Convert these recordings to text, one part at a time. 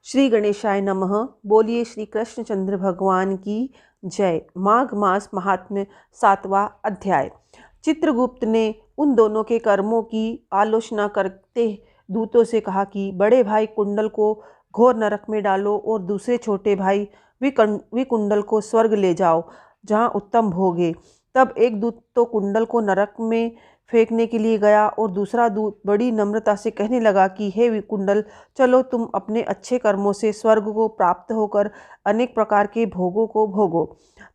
श्री गणेशाय नमः। बोलिए श्री कृष्णचंद्र भगवान की जय। माघ मास महात्म्य 7वां अध्याय। चित्रगुप्त ने उन दोनों के कर्मों की आलोचना करते दूतों से कहा कि बड़े भाई कुंडल को घोर नरक में डालो और दूसरे छोटे भाई विकुंडल को स्वर्ग ले जाओ, जहाँ उत्तम भोग है। तब एक दूत तो कुंडल को नरक में फेंकने के लिए गया और दूसरा दूत बड़ी नम्रता से कहने लगा कि हे विकुंडल, चलो तुम अपने अच्छे कर्मों से स्वर्ग को प्राप्त होकर अनेक प्रकार के भोगों को भोगो।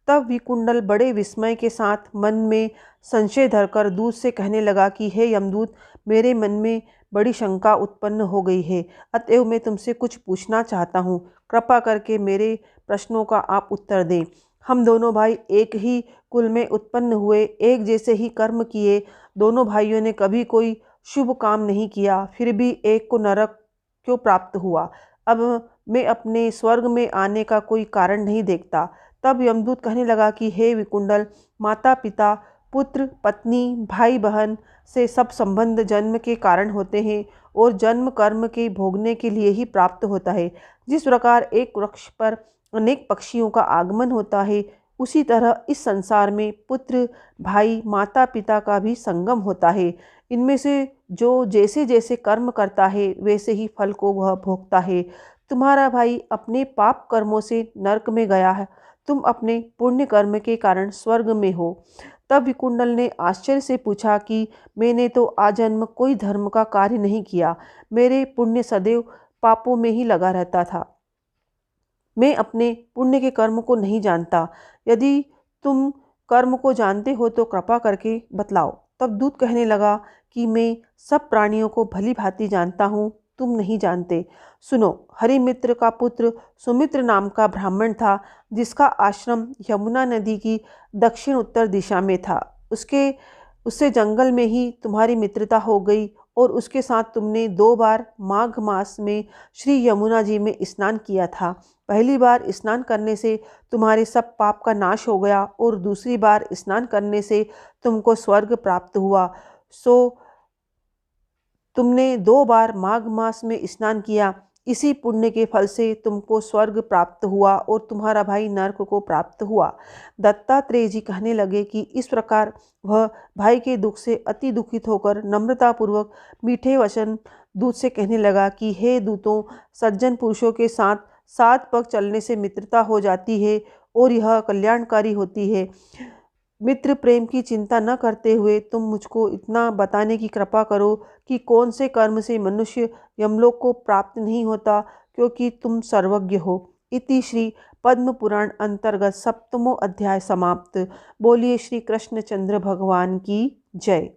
तब विकुंडल बड़े विस्मय के साथ मन में संशय धरकर दूत से कहने लगा कि हे यमदूत, मेरे मन में बड़ी शंका उत्पन्न हो गई है, अतएव मैं तुमसे कुछ पूछना चाहता हूँ। कृपा करके मेरे प्रश्नों का आप उत्तर दें। हम दोनों भाई एक ही कुल में उत्पन्न हुए, एक जैसे ही कर्म किए, दोनों भाइयों ने कभी कोई शुभ काम नहीं किया, फिर भी एक को नरक क्यों प्राप्त हुआ? अब मैं अपने स्वर्ग में आने का कोई कारण नहीं देखता। तब यमदूत कहने लगा कि हे विकुंडल, माता पिता, पुत्र पत्नी, भाई बहन से सब संबंध जन्म के कारण होते हैं और जन्म कर्म के भोगने के लिए ही प्राप्त होता है। जिस प्रकार एक वृक्ष पर अनेक पक्षियों का आगमन होता है, उसी तरह इस संसार में पुत्र, भाई, माता पिता का भी संगम होता है। इनमें से जो जैसे जैसे कर्म करता है वैसे ही फल को वह भोगता है। तुम्हारा भाई अपने पाप कर्मों से नरक में गया है, तुम अपने पुण्य कर्म के कारण स्वर्ग में हो। तब विकुंडल ने आश्चर्य से पूछा कि मैंने तो आजन्म कोई धर्म का कार्य नहीं किया, मेरे पुण्य सदैव पापों में ही लगा रहता था। मैं अपने पुण्य के कर्म को नहीं जानता। यदि तुम कर्म को जानते हो तो कृपा करके बतलाओ। तब दूत कहने लगा कि मैं सब प्राणियों को भली भांति जानता हूँ, तुम नहीं जानते। सुनो, हरिमित्र का पुत्र सुमित्र नाम का ब्राह्मण था, जिसका आश्रम यमुना नदी की दक्षिण उत्तर दिशा में था। उससे जंगल में ही तुम्हारी मित्रता हो गई और उसके साथ तुमने 2 बार माघ मास में श्री यमुना जी में स्नान किया था। पहली बार स्नान करने से तुम्हारे सब पाप का नाश हो गया और दूसरी बार स्नान करने से तुमको स्वर्ग प्राप्त हुआ। सो तुमने 2 बार माघ मास में स्नान किया, इसी पुण्य के फल से तुमको स्वर्ग प्राप्त हुआ और तुम्हारा भाई नरक को प्राप्त हुआ। दत्तात्रेय जी कहने लगे कि इस प्रकार वह भाई के दुख से अति दुखित होकर नम्रतापूर्वक मीठे वचन दूत से कहने लगा कि हे दूतों, सज्जन पुरुषों के साथ 7 पग चलने से मित्रता हो जाती है और यह कल्याणकारी होती है। मित्र प्रेम की चिंता न करते हुए तुम मुझको इतना बताने की कृपा करो कि कौन से कर्म से मनुष्य यमलोक को प्राप्त नहीं होता, क्योंकि तुम सर्वज्ञ हो। इति श्री पद्म पुराण अंतर्गत 7वां अध्याय समाप्त। बोलिए श्री कृष्णचंद्र भगवान की जय।